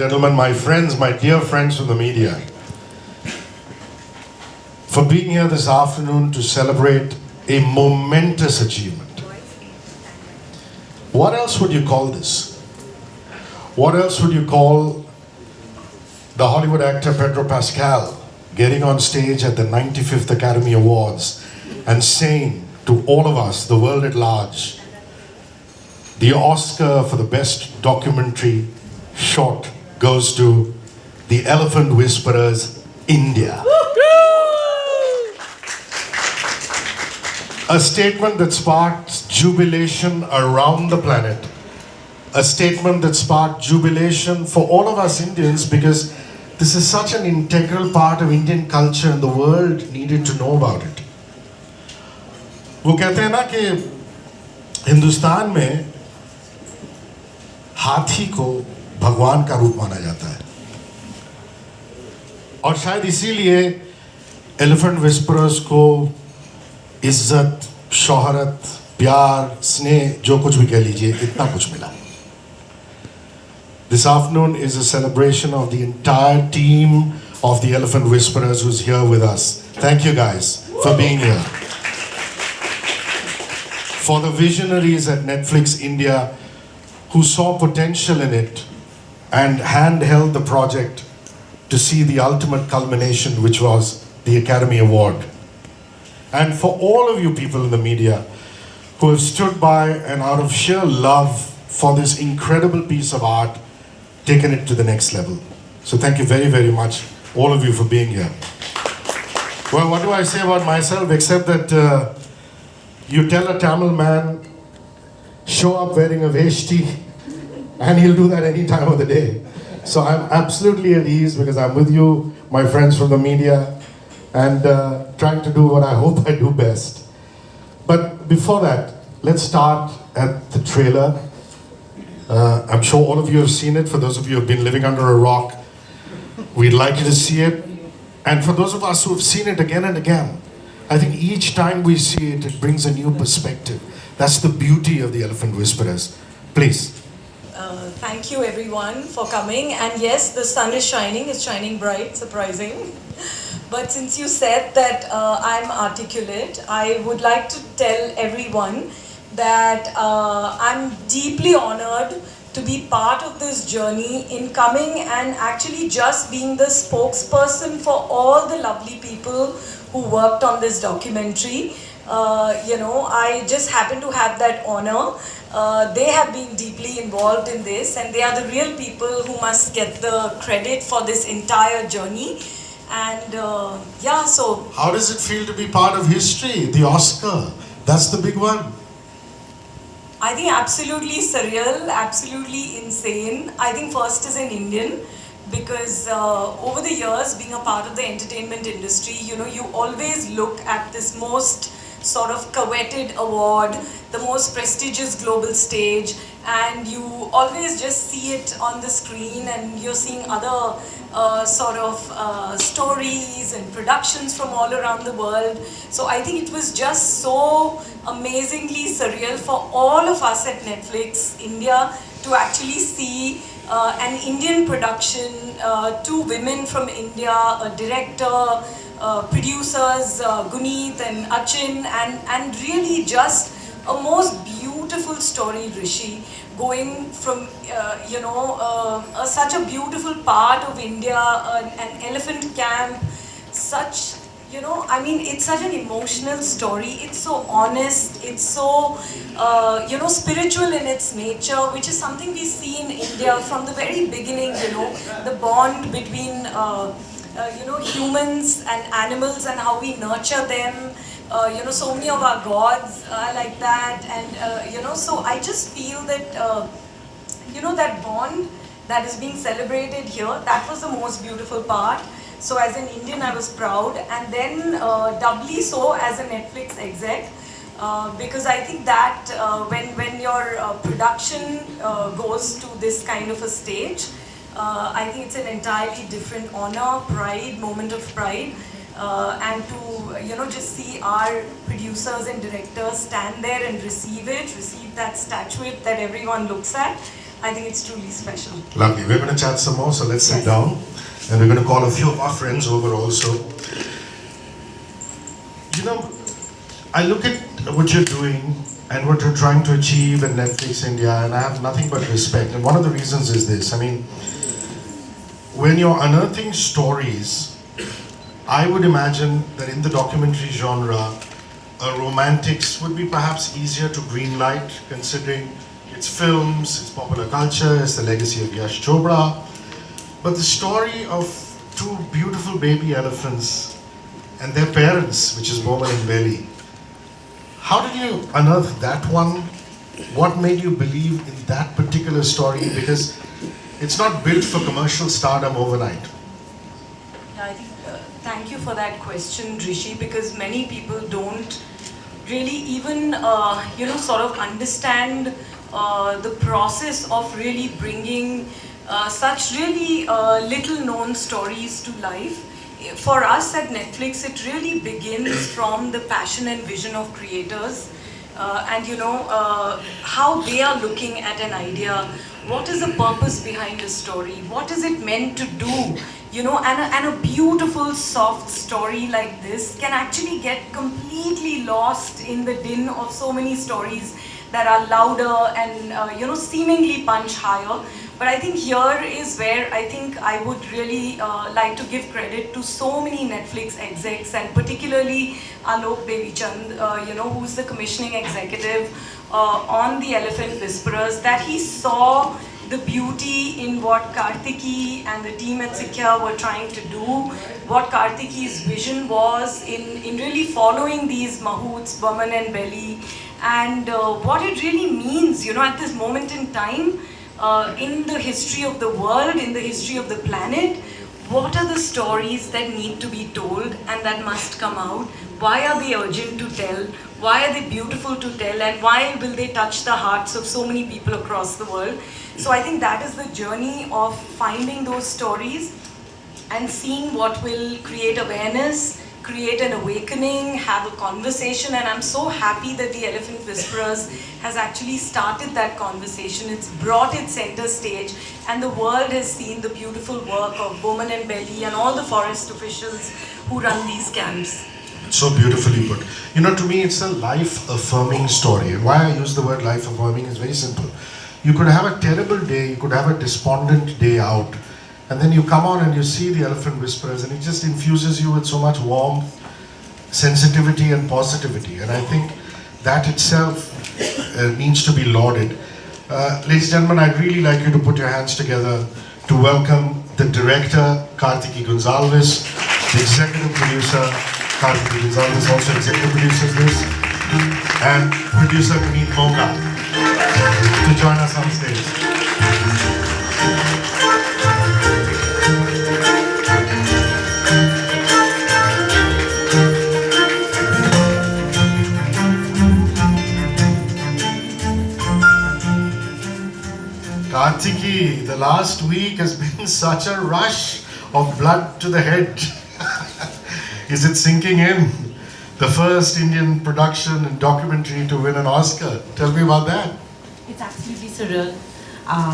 gentlemen, my friends, my dear friends from the media, for being here this afternoon to celebrate a momentous achievement. What else would you call this? What else would you call the Hollywood actor Pedro Pascal getting on stage at the 95th Academy Awards and saying to all of us, the world at large, the Oscar for the best documentary short goes to The Elephant Whisperers, India. A statement that sparked jubilation around the planet. A statement that sparked jubilation for all of us Indians, because this is such an integral part of Indian culture and the world needed to know about it. वो कहते हैं ना कि हिंदुस्तान में हाथी को भगवान का रूप माना जाता है, और शायद इसीलिए एलिफेंट विस्परर्स को इज्जत, शोहरत, प्यार, स्नेह, जो कुछ भी कह लीजिए, इतना कुछ मिला. This afternoon is a celebration of the entire team of the Elephant Whisperers who's here with us. Thank you guys for being here. For the visionaries at Netflix India who saw potential in it and handheld the project to see the ultimate culmination, which was the Academy Award. And for all of you people in the media who have stood by and out of sheer love for this incredible piece of art, taken it to the next level. So thank you very, very much, all of you, for being here. Well, what do I say about myself except that you tell a Tamil man, show up wearing a veshti, and he'll do that any time of the day. So I'm absolutely at ease because I'm with you, my friends from the media, and trying to do what I hope I do best. But before that, let's start at the trailer. I'm sure all of you have seen it. For those of you who have been living under a rock, we'd like you to see it. And for those of us who have seen it again and again, I think each time we see it, it brings a new perspective. That's the beauty of the Elephant Whisperers. Please. Thank you everyone for coming. And yes, the sun is shining. It's shining bright, surprising. But since you said that I'm articulate, I would like to tell everyone that I'm deeply honored to be part of this journey in coming and actually just being the spokesperson for all the lovely people who worked on this documentary. I just happen to have that honor. They have been deeply involved in this, and they are the real people who must get the credit for this entire journey. And so... How does it feel to be part of history, the Oscar? That's the big one. I think absolutely surreal, absolutely insane. I think first as an Indian, because over the years, being a part of the entertainment industry, you always look at this most sort of coveted award, the most prestigious global stage, and you always just see it on the screen, and you're seeing other stories and productions from all around the world. So I think it was just so amazingly surreal for all of us at Netflix India to actually see an Indian production, two women from India, a director, producers, Guneet and Achin, and really just a most beautiful story, Rishi, going from, such a beautiful part of India, an elephant camp, such, it's such an emotional story. It's so honest, it's so, spiritual in its nature, which is something we see in India from the very beginning, the bond between, humans and animals and how we nurture them. So many of our gods are like that, and so I just feel that that bond that is being celebrated here, that was the most beautiful part. So as an Indian, I was proud, and then doubly so as a Netflix exec, because I think that when your production goes to this kind of a stage, I think it's an entirely different honor, pride, moment of pride. And to just see our producers and directors stand there and receive that statuette that everyone looks at. I think it's truly special. Lovely. We're going to chat some more, so let's sit Yes. down. And we're going to call a few of our friends over also. You know, I look at what you're doing and what you're trying to achieve at Netflix India, and I have nothing but respect. And one of the reasons is this. I mean, when you're unearthing stories, I would imagine that in the documentary genre, romantics would be perhaps easier to greenlight, considering it's films, it's popular culture, it's the legacy of Yash Chopra. But the story of two beautiful baby elephants and their parents, which is Boman and Bellie, how did you unearth that one? What made you believe in that particular story? Because it's not built for commercial stardom overnight. Yeah, I think, thank you for that question, Rishi, because many people don't really even, sort of understand the process of really bringing such really little known stories to life. For us at Netflix, it really begins from the passion and vision of creators. And how they are looking at an idea, what is the purpose behind a story, what is it meant to do, and a beautiful soft story like this can actually get completely lost in the din of so many stories that are louder and seemingly punch higher. But I think here is where I think I would really like to give credit to so many Netflix execs, and particularly Alok Devichand, who's the commissioning executive on The Elephant Whisperers, that he saw the beauty in what Kartiki and the team at Sikya were trying to do, what Kartiki's vision was in really following these mahouts, Boman and Bellie, and what it really means, at this moment in time, in the history of the world, in the history of the planet, what are the stories that need to be told and that must come out? Why are they urgent to tell? Why are they beautiful to tell? And why will they touch the hearts of so many people across the world? So I think that is the journey of finding those stories and seeing what will create awareness, create an awakening, have a conversation, and I'm so happy that The Elephant Whisperers has actually started that conversation. It's brought it center stage, and the world has seen the beautiful work of Boman and Bellie and all the forest officials who run these camps. So beautifully put. To me, it's a life-affirming story. And why I use the word life-affirming is very simple. You could have a terrible day, you could have a despondent day out, and then you come on and you see The Elephant Whisperers, and it just infuses you with so much warmth, sensitivity, and positivity. And I think that itself needs to be lauded. Ladies and gentlemen, I'd really like you to put your hands together to welcome the director, Kartiki Gonzalez, the executive producer, Kartiki Gonzalez, also executive producers this, and producer Puneet Monga, to join us on stage. Kartiki, the last week has been such a rush of blood to the head. Is it sinking in? The first Indian production and documentary to win an Oscar. Tell me about that. It's absolutely surreal.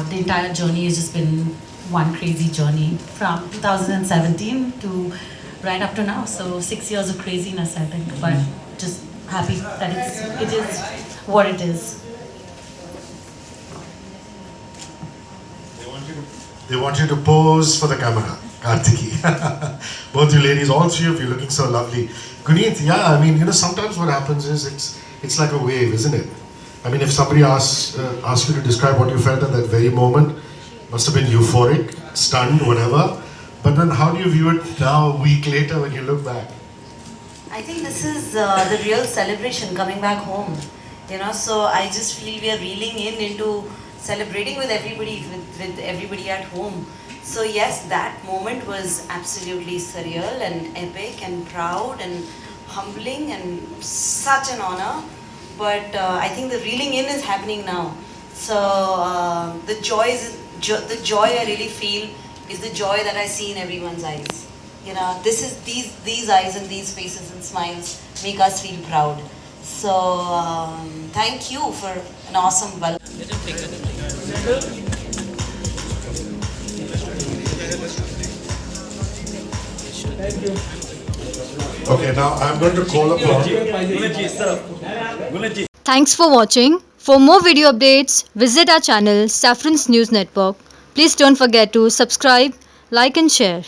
The entire journey has just been one crazy journey from 2017 to right up to now. So 6 years of craziness, I think. But just happy that it is what it is. They want you to pose for the camera, Kartiki. Both you ladies, all three of you looking so lovely. Guneet, yeah, I mean, sometimes what happens is it's like a wave, isn't it? I mean, if somebody asks you to describe what you felt at that very moment, must have been euphoric, stunned, whatever. But then how do you view it now, a week later, when you look back? I think this is the real celebration coming back home. So I just feel we are reeling into celebrating with everybody at home. So yes, that moment was absolutely surreal and epic and proud and humbling and such an honor. But I think the reeling in is happening now. So the joy I really feel is the joy that I see in everyone's eyes. This is these eyes and these faces and smiles make us feel proud. So thank you for an awesome welcome. Okay, now I'm going to call upon. Thanks for watching. For more video updates, visit our channel Saffron's News Network. Please don't forget to subscribe, like and share.